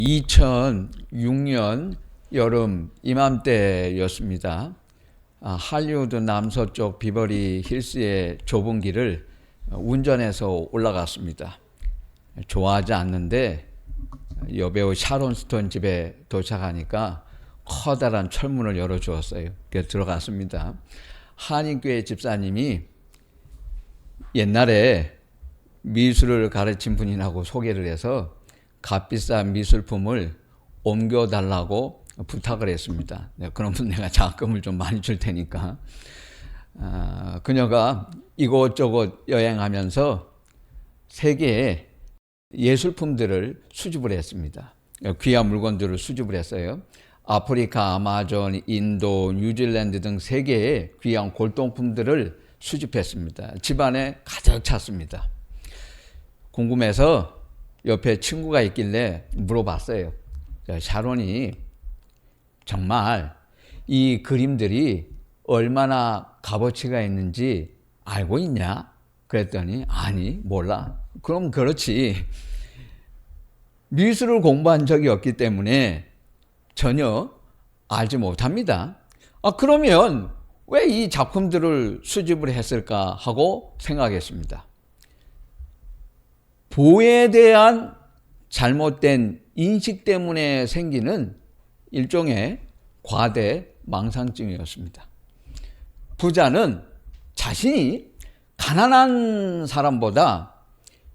2006년 여름 이맘때였습니다. 할리우드 남서쪽 비버리 힐스의 좁은 길을 운전해서 올라갔습니다. 좋아하지 않는데 여배우 샤론 스톤 집에 도착하니까 커다란 철문을 열어주었어요. 그래서 들어갔습니다. 한인교회 집사님이 옛날에 미술을 가르친 분이라고 소개를 해서 값비싼 미술품을 옮겨달라고 부탁을 했습니다. 그러면 내가 장학금을 좀 많이 줄 테니까. 그녀가 이곳저곳 여행하면서 세계의 예술품들을 수집을 했습니다. 귀한 물건들을 수집을 했어요. 아프리카, 아마존, 인도, 뉴질랜드 등 세계의 귀한 골동품들을 수집했습니다. 집안에 가득 찼습니다. 궁금해서 옆에 친구가 있길래 물어봤어요. 샤론이 정말 이 그림들이 얼마나 값어치가 있는지 알고 있냐? 그랬더니 아니 몰라. 그럼 그렇지. 미술을 공부한 적이 없기 때문에 전혀 알지 못합니다. 그러면 왜 이 작품들을 수집을 했을까 하고 생각했습니다. 보에 대한 잘못된 인식 때문에 생기는 일종의 과대망상증이었습니다. 부자는 자신이 가난한 사람보다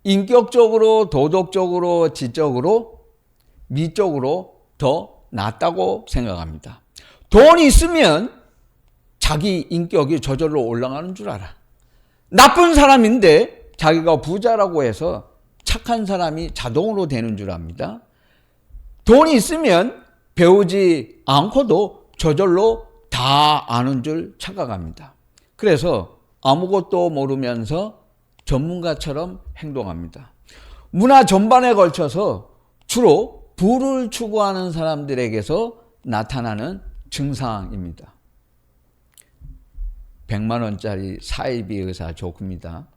인격적으로, 도덕적으로, 지적으로, 미적으로 더 낫다고 생각합니다. 돈이 있으면 자기 인격이 저절로 올라가는 줄 알아. 나쁜 사람인데 자기가 부자라고 해서 착한 사람이 자동으로 되는 줄 압니다. 돈이 있으면 배우지 않고도 저절로 다 아는 줄 착각합니다. 그래서 아무것도 모르면서 전문가처럼 행동합니다. 문화 전반에 걸쳐서 주로 부를 추구하는 사람들에게서 나타나는 증상입니다. 100만 원짜리 사이비 의사 좋습니다.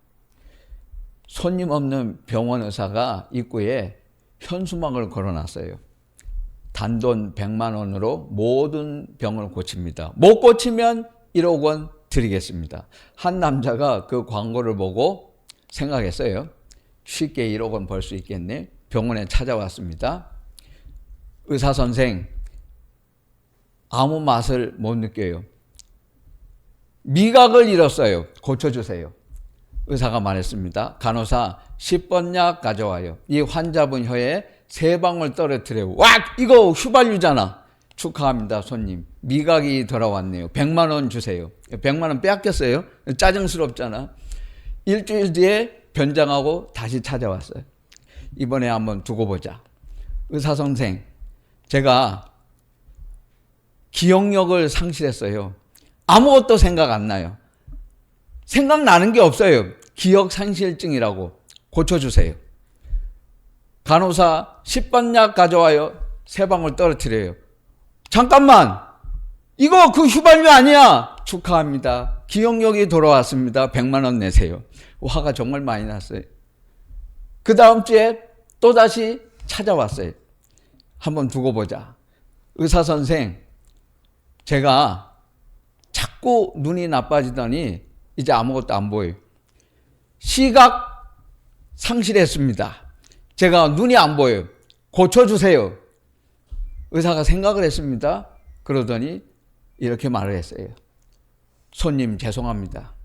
손님 없는 병원 의사가 입구에 현수막을 걸어놨어요. 단돈 100만 원으로 모든 병을 고칩니다. 못 고치면 1억 원 드리겠습니다. 한 남자가 그 광고를 보고 생각했어요. 쉽게 1억 원 벌 수 있겠네. 병원에 찾아왔습니다. 의사 선생, 아무 맛을 못 느껴요. 미각을 잃었어요. 고쳐주세요. 의사가 말했습니다. 간호사 10번 약 가져와요. 이 환자분 혀에 3방울 떨어뜨려요. 와! 이거 휘발유잖아. 축하합니다, 손님. 미각이 돌아왔네요. 100만 원 주세요. 100만 원 빼앗겼어요. 짜증스럽잖아. 일주일 뒤에 변장하고 다시 찾아왔어요. 이번에 한번 두고 보자. 의사 선생, 제가 기억력을 상실했어요. 아무것도 생각 안 나요. 생각나는 게 없어요. 기억상실증이라고 고쳐주세요. 간호사 10번 약 가져와요. 3방울 떨어뜨려요. 잠깐만! 이거 그 휘발유 아니야! 축하합니다. 기억력이 돌아왔습니다. 100만 원 내세요. 화가 정말 많이 났어요. 그 다음 주에 또다시 찾아왔어요. 한번 두고 보자. 의사 선생, 제가 자꾸 눈이 나빠지더니 이제 아무것도 안 보여요. 시각 상실했습니다. 제가 눈이 안 보여요. 고쳐주세요. 의사가 생각을 했습니다. 그러더니 이렇게 말을 했어요. 손님 죄송합니다.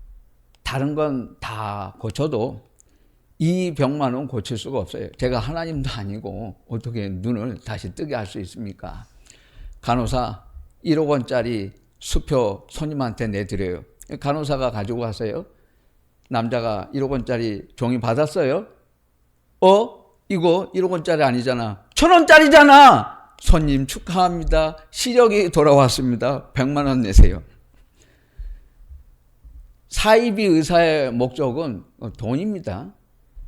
다른 건 다 고쳐도 이 병만은 고칠 수가 없어요. 제가 하나님도 아니고 어떻게 눈을 다시 뜨게 할 수 있습니까? 간호사 1억 원짜리 수표 손님한테 내드려요. 간호사가 가지고 왔어요. 남자가 1억 원짜리 종이 받았어요. 이거 1억 원짜리 아니잖아. 1,000원짜리잖아. 손님 축하합니다. 시력이 돌아왔습니다. 100만 원 내세요. 사이비 의사의 목적은 돈입니다.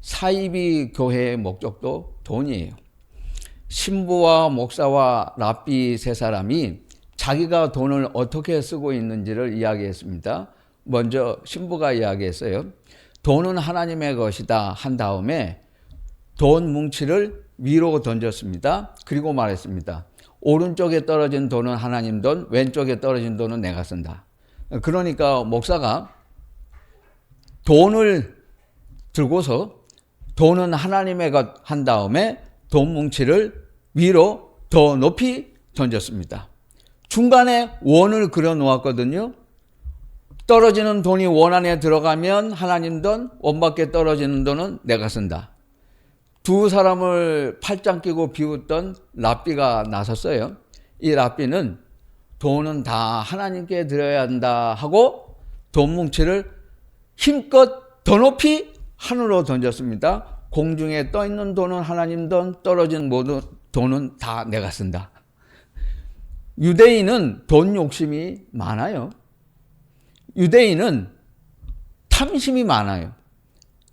사이비 교회의 목적도 돈이에요. 신부와 목사와 랍비 3사람이 자기가 돈을 어떻게 쓰고 있는지를 이야기했습니다. 먼저 신부가 이야기했어요. 돈은 하나님의 것이다 한 다음에 돈 뭉치를 위로 던졌습니다. 그리고 말했습니다. 오른쪽에 떨어진 돈은 하나님 돈, 왼쪽에 떨어진 돈은 내가 쓴다. 그러니까 목사가 돈을 들고서 돈은 하나님의 것 한 다음에 돈 뭉치를 위로 더 높이 던졌습니다. 중간에 원을 그려 놓았거든요. 떨어지는 돈이 원 안에 들어가면 하나님 돈, 원 밖에 떨어지는 돈은 내가 쓴다. 두 사람을 팔짱 끼고 비웃던 랍비가 나섰어요. 이 랍비는 돈은 다 하나님께 드려야 한다 하고 돈 뭉치를 힘껏 더 높이 하늘로 던졌습니다. 공중에 떠 있는 돈은 하나님 돈, 떨어진 모든 돈은 다 내가 쓴다. 유대인은 돈 욕심이 많아요. 유대인은 탐심이 많아요.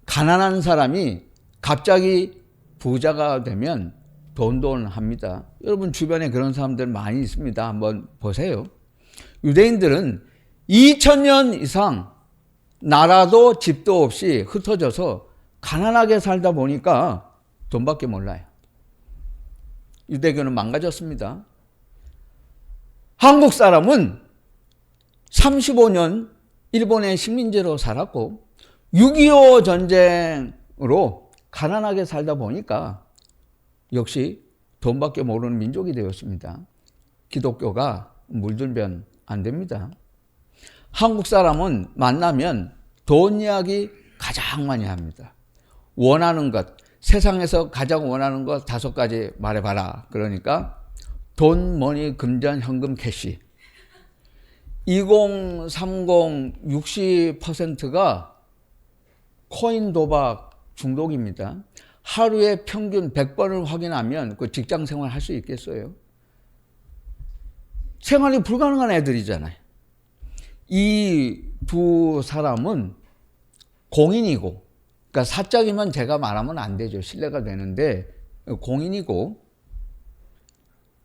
가난한 사람이 갑자기 부자가 되면 돈합니다. 여러분 주변에 그런 사람들 많이 있습니다. 한번 보세요. 유대인들은 2000년 이상 나라도 집도 없이 흩어져서 가난하게 살다 보니까 돈밖에 몰라요. 유대교는 망가졌습니다. 한국 사람은 35년 일본의 식민지로 살았고 6.25 전쟁으로 가난하게 살다 보니까 역시 돈밖에 모르는 민족이 되었습니다. 기독교가 물들면 안 됩니다. 한국 사람은 만나면 돈 이야기 가장 많이 합니다. 원하는 것, 세상에서 가장 원하는 것 5가지 말해봐라. 그러니까 돈, 머니, 금전, 현금, 캐시. 2030 60%가 코인 도박 중독입니다. 하루에 평균 100번을 확인하면 그 직장 생활 할 수 있겠어요? 생활이 불가능한 애들이잖아요. 이 두 사람은 공인이고, 그러니까 사적이면 제가 말하면 안 되죠. 신뢰가 되는데, 공인이고,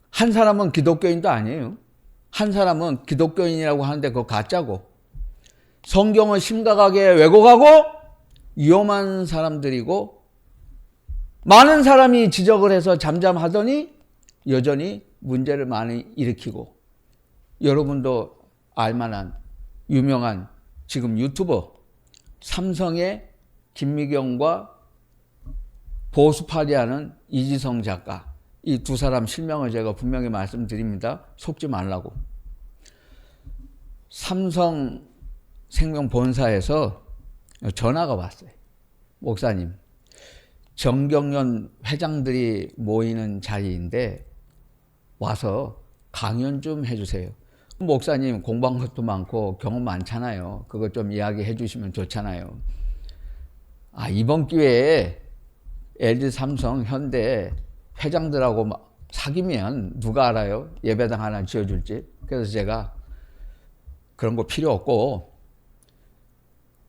한 사람은 기독교인도 아니에요. 한 사람은 기독교인이라고 하는데 그거 가짜고, 성경을 심각하게 왜곡하고 위험한 사람들이고, 많은 사람이 지적을 해서 잠잠하더니 여전히 문제를 많이 일으키고, 여러분도 알만한 유명한 지금 유튜버 삼성의 김미경과 보수파리하는 이지성 작가, 이 두 사람 실명을 제가 분명히 말씀드립니다. 속지 말라고. 삼성생명 본사에서 전화가 왔어요. 목사님, 정경련 회장들이 모이는 자리인데 와서 강연 좀 해주세요. 목사님 공부한 것도 많고 경험 많잖아요. 그거 좀 이야기해 주시면 좋잖아요. 이번 기회에 LG, 삼성, 현대 회장들하고 사귀면 누가 알아요? 예배당 하나 지어줄지. 그래서 제가 그런 거 필요 없고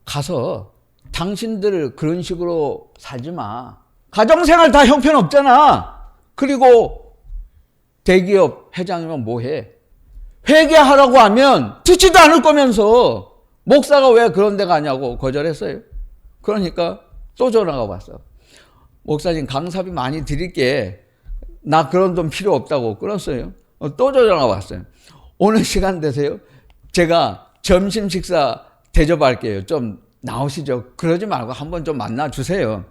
가서 당신들 그런 식으로 살지 마. 가정생활 다 형편없잖아. 그리고 대기업 회장이면 뭐해? 회개하라고 하면 듣지도 않을 거면서 목사가 왜 그런 데 가냐고 거절했어요. 그러니까 또 전화가 왔어. 목사님 강사비 많이 드릴게. 나 그런 돈 필요 없다고 끊었어요. 또 전화가 왔어요. 오늘 시간 되세요? 제가 점심 식사 대접할게요. 좀 나오시죠. 그러지 말고 한번 좀 만나주세요.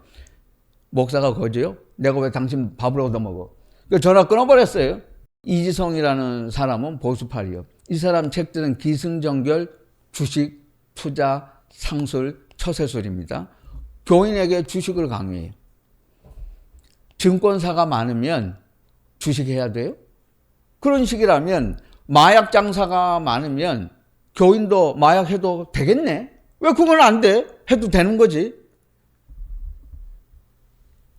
목사가 거지요? 내가 왜 당신 밥을 얻어먹어? 전화 끊어버렸어요. 이지성이라는 사람은 보수파리요. 이 사람 책들은 기승전결, 주식, 투자, 상술, 처세술입니다. 교인에게 주식을 강요해요. 증권사가 많으면 주식해야 돼요? 그런 식이라면 마약 장사가 많으면 교인도 마약해도 되겠네? 왜 그건 안 돼? 해도 되는 거지.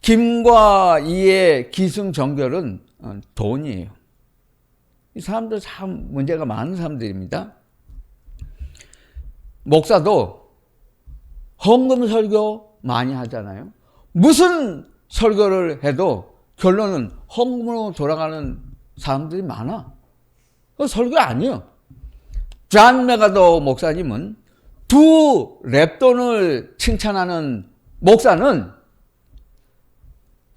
김과 이의 기승전결은 돈이에요. 이 사람들 참 문제가 많은 사람들입니다. 목사도 헌금 설교 많이 하잖아요. 무슨 설교를 해도 결론은 헌금으로 돌아가는 사람들이 많아. 그 설교 아니에요. 존 메가더 목사님은 두 랩돈을 칭찬하는 목사는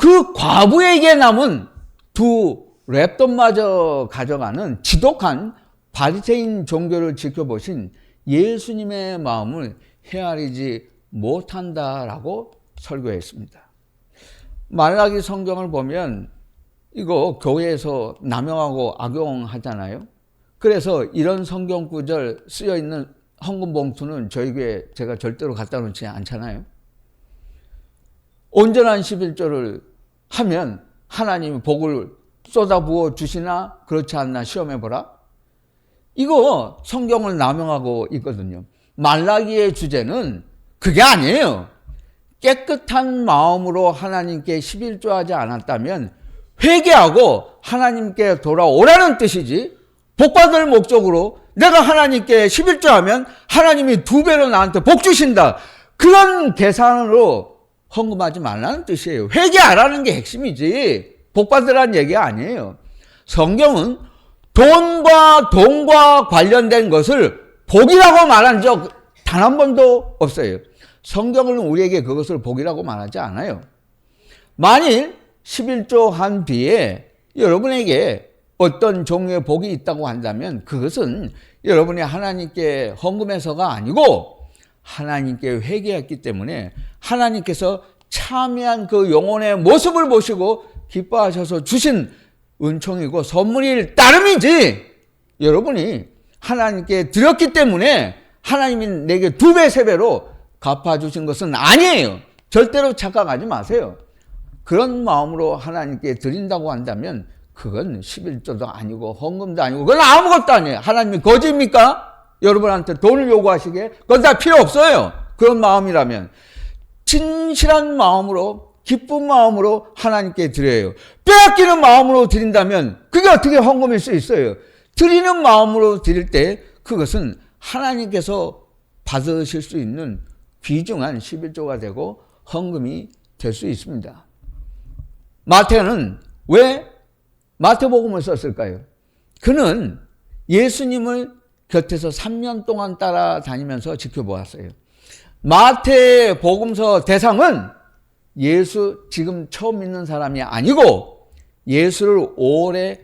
그 과부에게 남은 두 랩돈마저 가져가는 지독한 바리새인 종교를 지켜보신 예수님의 마음을 헤아리지 못한다라고 설교했습니다. 말라기 성경을 보면 이거 교회에서 남용하고 악용하잖아요. 그래서 이런 성경 구절 쓰여 있는 헌금 봉투는 저희 교회 제가 절대로 갖다 놓지 않잖아요. 온전한 11조를 하면 하나님이 복을 쏟아부어 주시나 그렇지 않나 시험해 보라. 이거 성경을 남용하고 있거든요. 말라기의 주제는 그게 아니에요. 깨끗한 마음으로 하나님께 11조하지 않았다면 회개하고 하나님께 돌아오라는 뜻이지, 복받을 목적으로 내가 하나님께 11조하면 하나님이 2배로 나한테 복 주신다, 그런 계산으로 헌금하지 말라는 뜻이에요. 회개하라는 게 핵심이지 복받으라는 얘기가 아니에요. 성경은 돈과 관련된 것을 복이라고 말한 적 단 한 번도 없어요. 성경은 우리에게 그것을 복이라고 말하지 않아요. 만일 11조 한 뒤에 여러분에게 어떤 종류의 복이 있다고 한다면 그것은 여러분이 하나님께 헌금해서가 아니고 하나님께 회개했기 때문에 하나님께서 참여한 그 영혼의 모습을 보시고 기뻐하셔서 주신 은총이고 선물일 따름이지, 여러분이 하나님께 드렸기 때문에 하나님이 내게 2배, 3배로 갚아주신 것은 아니에요. 절대로 착각하지 마세요. 그런 마음으로 하나님께 드린다고 한다면 그건 11조도 아니고 헌금도 아니고 그건 아무것도 아니에요. 하나님이 거지입니까? 여러분한테 돈을 요구하시게? 그건 다 필요 없어요. 그런 마음이라면 진실한 마음으로, 기쁜 마음으로 하나님께 드려요. 빼앗기는 마음으로 드린다면 그게 어떻게 헌금일 수 있어요? 드리는 마음으로 드릴 때 그것은 하나님께서 받으실 수 있는 귀중한 11조가 되고 헌금이 될 수 있습니다. 마태는 왜 마태복음을 썼을까요? 그는 예수님을 곁에서 3년 동안 따라다니면서 지켜보았어요. 마태복음서 대상은 예수 지금 처음 믿는 사람이 아니고 예수를 오래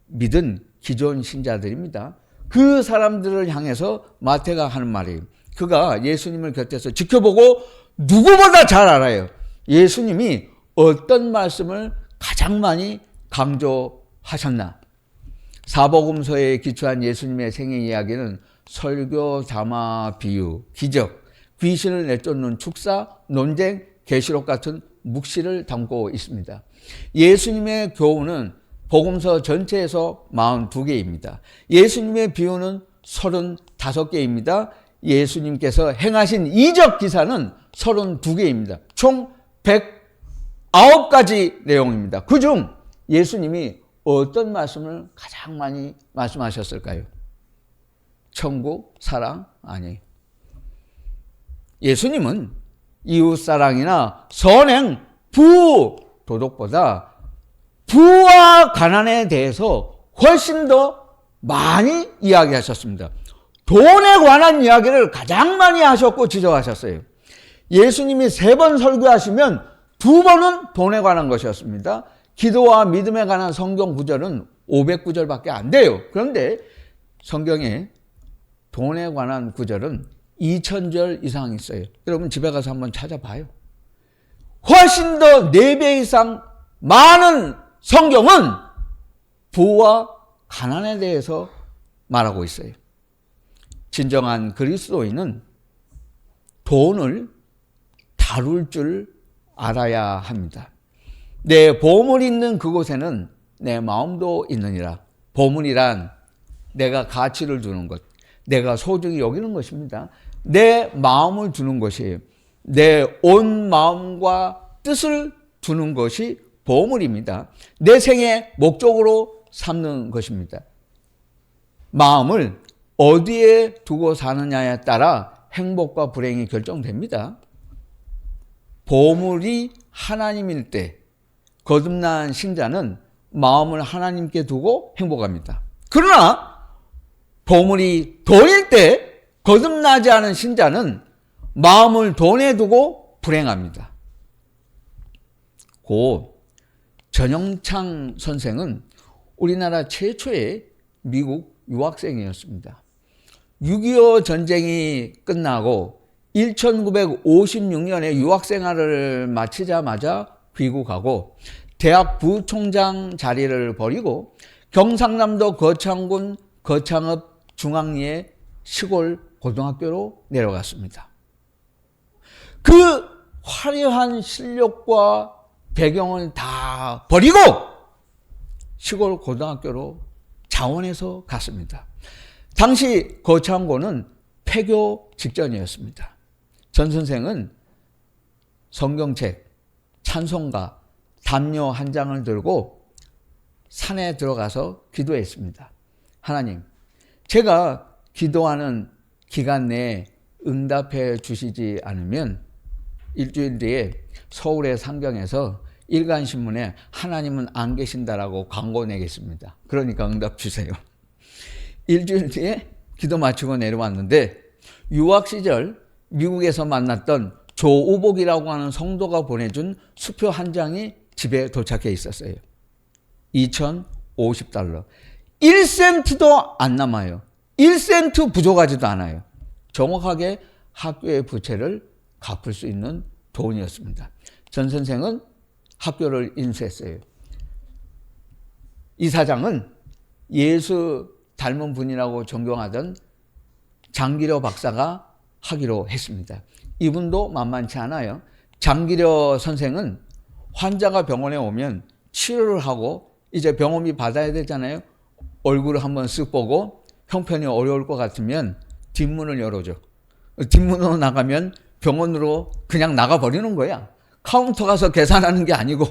믿은 기존 신자들입니다. 그 사람들을 향해서 마태가 하는 말이에요. 그가 예수님을 곁에서 지켜보고 누구보다 잘 알아요. 예수님이 어떤 말씀을 가장 많이 강조하셨나. 사복음서에 기초한 예수님의 생애 이야기는 설교, 담화, 비유, 기적, 귀신을 내쫓는 축사, 논쟁, 계시록 같은 묵시를 담고 있습니다. 예수님의 교훈은 복음서 전체에서 42개입니다. 예수님의 비유는 35개입니다. 예수님께서 행하신 이적 기사는 32개입니다. 총 109가지 내용입니다. 그중 예수님이 어떤 말씀을 가장 많이 말씀하셨을까요? 천국, 사랑? 아니. 예수님은 이웃사랑이나 선행, 부, 도덕보다 부와 가난에 대해서 훨씬 더 많이 이야기하셨습니다. 돈에 관한 이야기를 가장 많이 하셨고 지적하셨어요. 예수님이 3번 설교하시면 2번은 돈에 관한 것이었습니다. 기도와 믿음에 관한 성경 구절은 500구절밖에 안 돼요. 그런데 성경에 돈에 관한 구절은 2000절 이상 있어요. 여러분 집에 가서 한번 찾아봐요. 훨씬 더 4배 이상 많은 성경은 부와 가난에 대해서 말하고 있어요. 진정한 그리스도인은 돈을 다룰 줄 알아야 합니다. 내 보물 있는 그곳에는 내 마음도 있느니라. 보물이란 내가 가치를 두는 것, 내가 소중히 여기는 것입니다. 내 마음을 두는 것이에요. 내 온 마음과 뜻을 두는 것이 보물입니다. 내 생의 목적으로 삼는 것입니다. 마음을 어디에 두고 사느냐에 따라 행복과 불행이 결정됩니다. 보물이 하나님일 때 거듭난 신자는 마음을 하나님께 두고 행복합니다. 그러나 보물이 돈일 때 거듭나지 않은 신자는 마음을 돈에 두고 불행합니다. 곧 전영창 선생은 우리나라 최초의 미국 유학생이었습니다. 6.25 전쟁이 끝나고 1956년에 유학생활을 마치자마자 귀국하고 대학 부총장 자리를 버리고 경상남도 거창군 거창읍 중앙리의 시골 고등학교로 내려갔습니다. 그 화려한 실력과 배경을 다 버리고 시골 고등학교로 자원해서 갔습니다. 당시 거창고는 폐교 직전이었습니다. 전 선생은 성경책, 찬송가, 담요 한 장을 들고 산에 들어가서 기도했습니다. 하나님, 제가 기도하는 기간 내에 응답해 주시지 않으면 일주일 뒤에 서울의 상경에서 일간신문에 하나님은 안 계신다라고 광고 내겠습니다. 그러니까 응답 주세요. 일주일 뒤에 기도 마치고 내려왔는데 유학 시절 미국에서 만났던 조우복이라고 하는 성도가 보내준 수표 한 장이 집에 도착해 있었어요. 2,050달러. 1센트도 안 남아요. 1센트 부족하지도 않아요. 정확하게 학교의 부채를 갚을 수 있는 돈이었습니다. 전 선생은 학교를 인수했어요. 이사장은 예수 닮은 분이라고 존경하던 장기려 박사가 하기로 했습니다. 이분도 만만치 않아요. 장기려 선생은 환자가 병원에 오면 치료를 하고 이제 병원비 받아야 되잖아요. 얼굴을 한번 쓱 보고 형편이 어려울 것 같으면 뒷문을 열어줘. 뒷문으로 나가면 병원으로 그냥 나가버리는 거야. 카운터 가서 계산하는 게 아니고.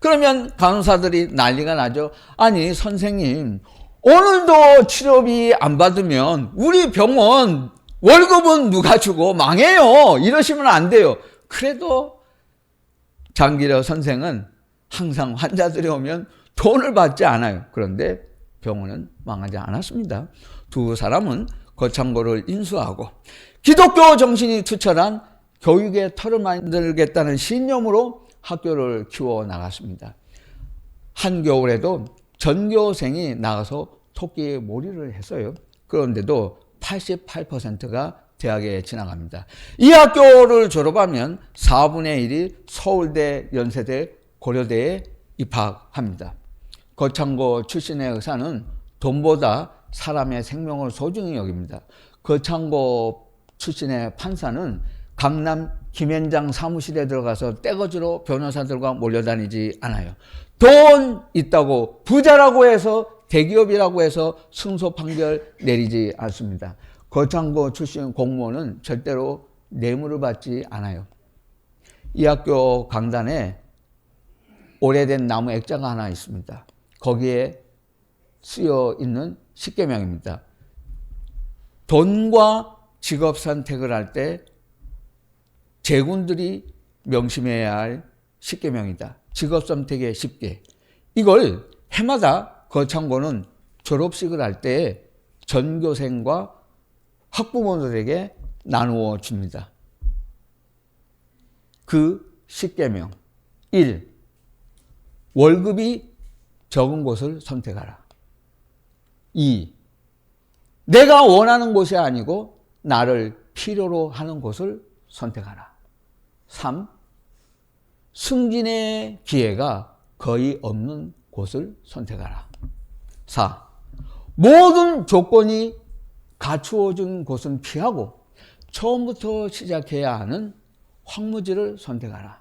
그러면 간호사들이 난리가 나죠. 아니 선생님, 오늘도 치료비 안 받으면 우리 병원 월급은 누가 주고 망해요. 이러시면 안 돼요. 그래도 장기려 선생은 항상 환자들이 오면 돈을 받지 않아요. 그런데 병원은 망하지 않았습니다. 두 사람은 거창고를 인수하고 기독교 정신이 투철한 교육의 터를 만들겠다는 신념으로 학교를 키워나갔습니다. 한겨울에도 전교생이 나가서 토끼에 몰이를 했어요. 그런데도 88%가 대학에 진학합니다. 이 학교를 졸업하면 4분의 1이 서울대, 연세대, 고려대에 입학합니다. 거창고 출신의 의사는 돈보다 사람의 생명을 소중히 여깁니다. 거창고 출신의 판사는 강남 김현장 사무실에 들어가서 떼거지로 변호사들과 몰려다니지 않아요. 돈 있다고 부자라고 해서 대기업이라고 해서 승소 판결 내리지 않습니다. 거창고 출신 공무원은 절대로 뇌물을 받지 않아요. 이 학교 강단에 오래된 나무 액자가 하나 있습니다. 거기에 쓰여 있는 십계명입니다. 돈과 직업 선택을 할 때 재군들이 명심해야 할 십계명이다. 직업 선택의 10개. 이걸 해마다 거창고는 졸업식을 할 때 전교생과 학부모들에게 나누어 줍니다. 그 십계명. 1. 월급이 적은 곳을 선택하라. 2. 내가 원하는 곳이 아니고 나를 필요로 하는 곳을 선택하라. 3. 승진의 기회가 거의 없는 곳을 선택하라. 4. 모든 조건이 갖추어진 곳은 피하고 처음부터 시작해야 하는 황무지를 선택하라.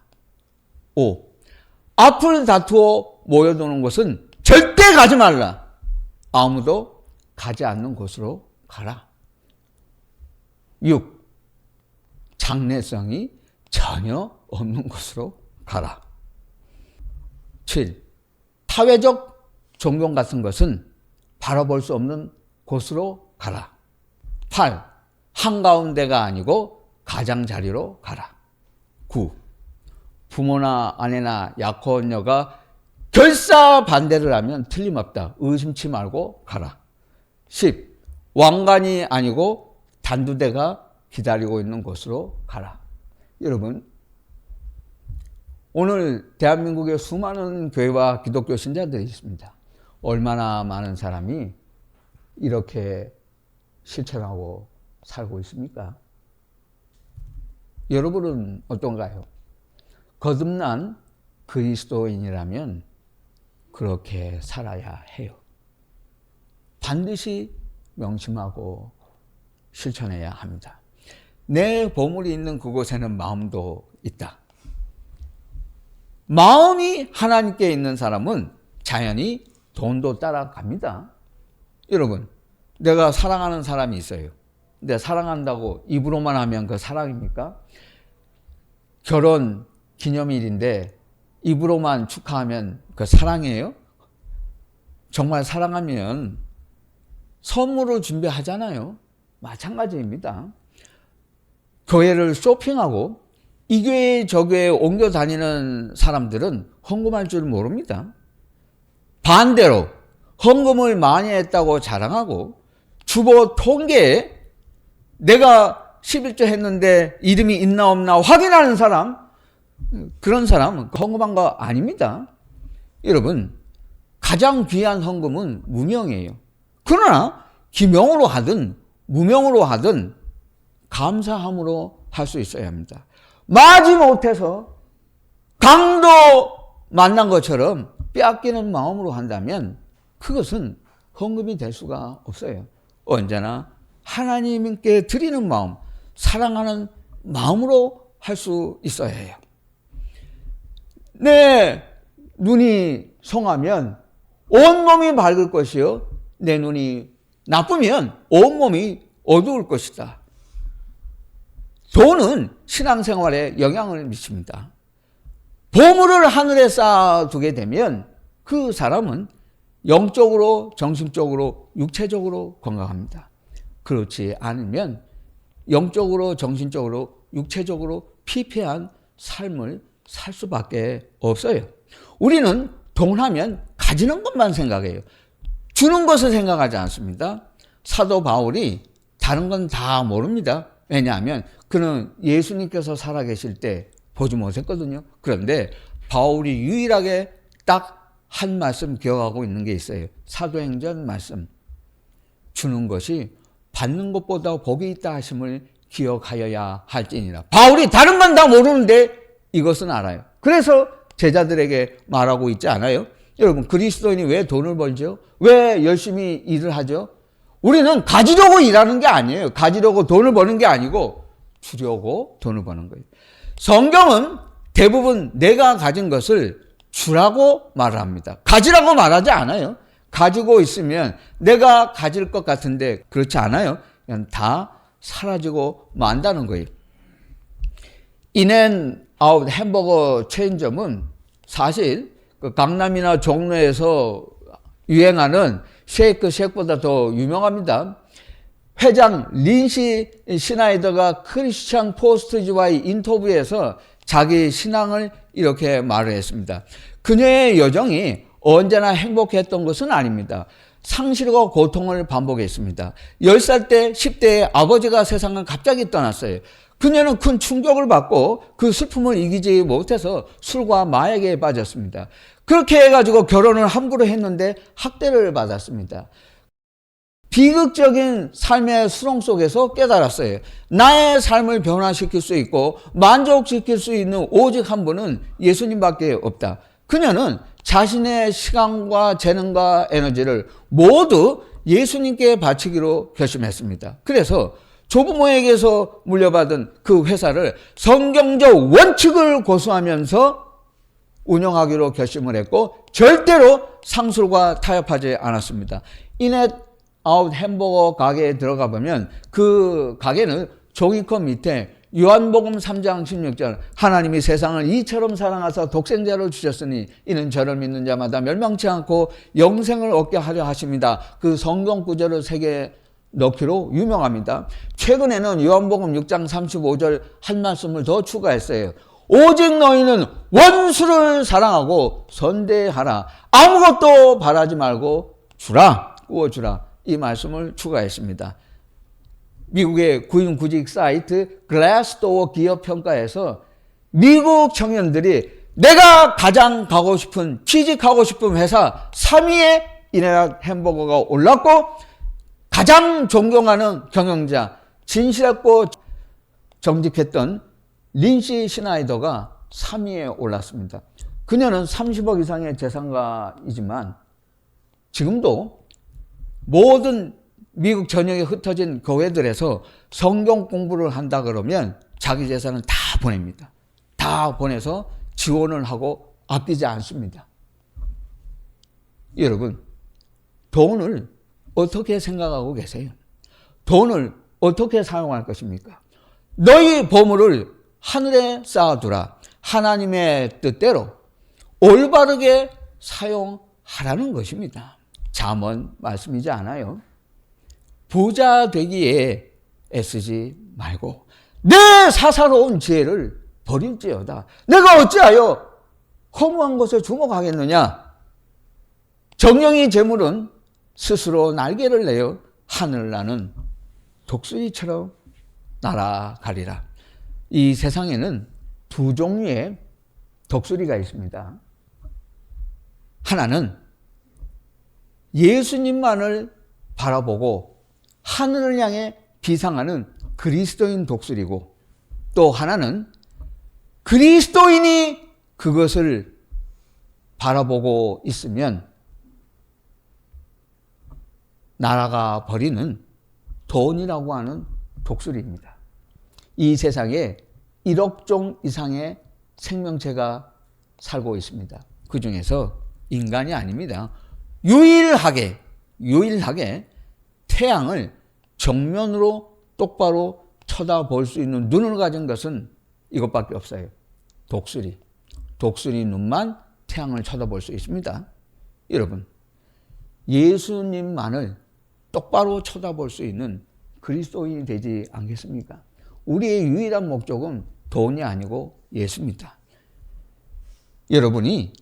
5. 앞을 다투어 모여드는 곳은 절대 가지 말라. 아무도 가지 않는 곳으로 가라. 6. 장래성이 전혀 없는 곳으로 가라. 7. 타회적 존경 같은 것은 바라볼 수 없는 곳으로 가라. 8. 한가운데가 아니고 가장자리로 가라. 9. 부모나 아내나 약혼녀가 결사 반대를 하면 틀림없다. 의심치 말고 가라. 10. 왕관이 아니고 단두대가 기다리고 있는 곳으로 가라. 여러분, 오늘 대한민국에 수많은 교회와 기독교 신자들이 있습니다. 얼마나 많은 사람이 이렇게 실천하고 살고 있습니까? 여러분은 어떤가요? 거듭난 그리스도인이라면 그렇게 살아야 해요. 반드시 명심하고 실천해야 합니다. 내 보물이 있는 그곳에는 마음도 있다. 마음이 하나님께 있는 사람은 자연히 돈도 따라갑니다. 여러분, 내가 사랑하는 사람이 있어요. 근데 사랑한다고 입으로만 하면 그 사랑입니까? 결혼 기념일인데 입으로만 축하하면 그 사랑이에요? 정말 사랑하면 선물을 준비하잖아요. 마찬가지입니다. 교회를 쇼핑하고 이 교회 저 교회에 옮겨 다니는 사람들은 헌금할 줄 모릅니다. 반대로 헌금을 많이 했다고 자랑하고 주보 통계에 내가 11조 했는데 이름이 있나 없나 확인하는 사람, 그런 사람은 헌금한 거 아닙니다. 여러분, 가장 귀한 헌금은 무명이에요. 그러나 기명으로 하든 무명으로 하든 감사함으로 할 수 있어야 합니다. 마지못해서 강도 만난 것처럼 빼앗기는 마음으로 한다면 그것은 헌금이 될 수가 없어요. 언제나 하나님께 드리는 마음, 사랑하는 마음으로 할 수 있어야 해요. 내 눈이 성하면 온몸이 밝을 것이요, 내 눈이 나쁘면 온몸이 어두울 것이다. 돈은 신앙생활에 영향을 미칩니다. 보물을 하늘에 쌓아두게 되면 그 사람은 영적으로, 정신적으로, 육체적으로 건강합니다. 그렇지 않으면 영적으로, 정신적으로, 육체적으로 피폐한 삶을 살 수밖에 없어요. 우리는 돈 하면 가지는 것만 생각해요. 주는 것을 생각하지 않습니다. 사도 바울이 다른 건 다 모릅니다. 왜냐하면 그는 예수님께서 살아계실 때 보지 못했거든요. 그런데 바울이 유일하게 딱 한 말씀 기억하고 있는 게 있어요. 사도행전 말씀. 주는 것이 받는 것보다 복이 있다 하심을 기억하여야 할지니라. 바울이 다른 건 다 모르는데 이것은 알아요. 그래서 제자들에게 말하고 있지 않아요? 여러분, 그리스도인이 왜 돈을 벌죠? 왜 열심히 일을 하죠? 우리는 가지려고 일하는 게 아니에요. 가지려고 돈을 버는 게 아니고 주려고 돈을 버는 거예요. 성경은 대부분 내가 가진 것을 주라고 말을 합니다. 가지라고 말하지 않아요. 가지고 있으면 내가 가질 것 같은데 그렇지 않아요. 그냥 다 사라지고 만다는 거예요. 인앤아웃 햄버거 체인점은 사실 그 강남이나 종로에서 유행하는 쉐이크보다 더 유명합니다. 회장 린시 시나이더가 크리스천 포스트지와의 인터뷰에서 자기 신앙을 이렇게 말을 했습니다. 그녀의 여정이 언제나 행복했던 것은 아닙니다. 상실과 고통을 반복했습니다. 10살 때 10대의 아버지가 세상을 갑자기 떠났어요. 그녀는 큰 충격을 받고 그 슬픔을 이기지 못해서 술과 마약에 빠졌습니다. 그렇게 해가지고 결혼을 함부로 했는데 학대를 받았습니다. 비극적인 삶의 수렁 속에서 깨달았어요. 나의 삶을 변화시킬 수 있고 만족시킬 수 있는 오직 한 분은 예수님밖에 없다. 그녀는 자신의 시간과 재능과 에너지를 모두 예수님께 바치기로 결심했습니다. 그래서 조부모에게서 물려받은 그 회사를 성경적 원칙을 고수하면서 운영하기로 결심을 했고 절대로 상술과 타협하지 않았습니다. 인앤아웃 햄버거 가게에 들어가 보면 그 가게는 종이컵 밑에 요한복음 3장 16절 하나님이 세상을 이처럼 사랑하사 독생자를 주셨으니 이는 저를 믿는 자마다 멸망치 않고 영생을 얻게 하려 하십니다. 그 성경 구절을 새겨 넣기로 유명합니다. 최근에는 요한복음 6장 35절 한 말씀을 더 추가했어요. 오직 너희는 원수를 사랑하고 선대하라. 아무것도 바라지 말고 주라, 구워주라. 이 말씀을 추가했습니다. 미국의 구인구직 사이트 글래스도어 기업 평가에서 미국 청년들이 내가 가장 가고 싶은, 취직하고 싶은 회사 3위에 이네라 햄버거가 올랐고, 가장 존경하는 경영자, 진실했고 정직했던 린시 시나이더가 3위에 올랐습니다. 그녀는 30억 이상의 재산가이지만 지금도 모든 미국 전역에 흩어진 교회들에서 성경 공부를 한다 그러면 자기 재산을 다 보냅니다. 다 보내서 지원을 하고 아끼지 않습니다. 여러분, 돈을 어떻게 생각하고 계세요? 돈을 어떻게 사용할 것입니까? 너희 보물을 하늘에 쌓아두라. 하나님의 뜻대로 올바르게 사용하라는 것입니다. 잠언 말씀이지 않아요? 부자 되기에 애쓰지 말고 내 사사로운 지혜를 버릴지어다. 내가 어찌하여 허무한 것에 주목하겠느냐? 정령이 재물은 스스로 날개를 내어 하늘 나는 독수리처럼 날아가리라. 이 세상에는 두 종류의 독수리가 있습니다. 하나는 예수님만을 바라보고 하늘을 향해 비상하는 그리스도인 독수리고, 또 하나는 그리스도인이 그것을 바라보고 있으면 날아가 버리는 돈이라고 하는 독수리입니다. 이 세상에 1억 종 이상의 생명체가 살고 있습니다. 그 중에서 인간이 아닙니다. 유일하게 태양을 정면으로 똑바로 쳐다볼 수 있는 눈을 가진 것은 이것밖에 없어요. 독수리 눈만 태양을 쳐다볼 수 있습니다. 여러분, 예수님만을 똑바로 쳐다볼 수 있는 그리스도인이 되지 않겠습니까? 우리의 유일한 목적은 돈이 아니고 예수입니다. 여러분이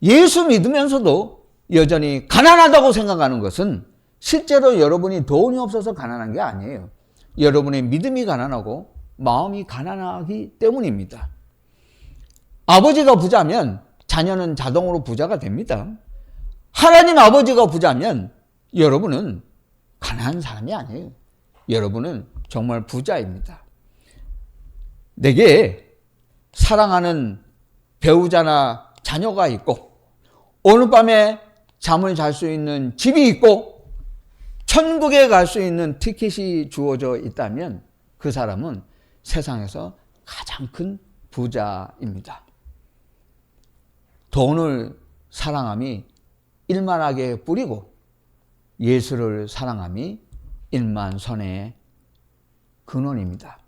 예수 믿으면서도 여전히 가난하다고 생각하는 것은 실제로 여러분이 돈이 없어서 가난한 게 아니에요. 여러분의 믿음이 가난하고 마음이 가난하기 때문입니다. 아버지가 부자면 자녀는 자동으로 부자가 됩니다. 하나님 아버지가 부자면 여러분은 가난한 사람이 아니에요. 여러분은 정말 부자입니다. 내게 사랑하는 배우자나 자녀가 있고, 오늘 밤에 잠을 잘 수 있는 집이 있고, 천국에 갈 수 있는 티켓이 주어져 있다면 그 사람은 세상에서 가장 큰 부자입니다. 돈을 사랑함이 일만하게 뿌리고 예수를 사랑함이 일만선의 근원입니다.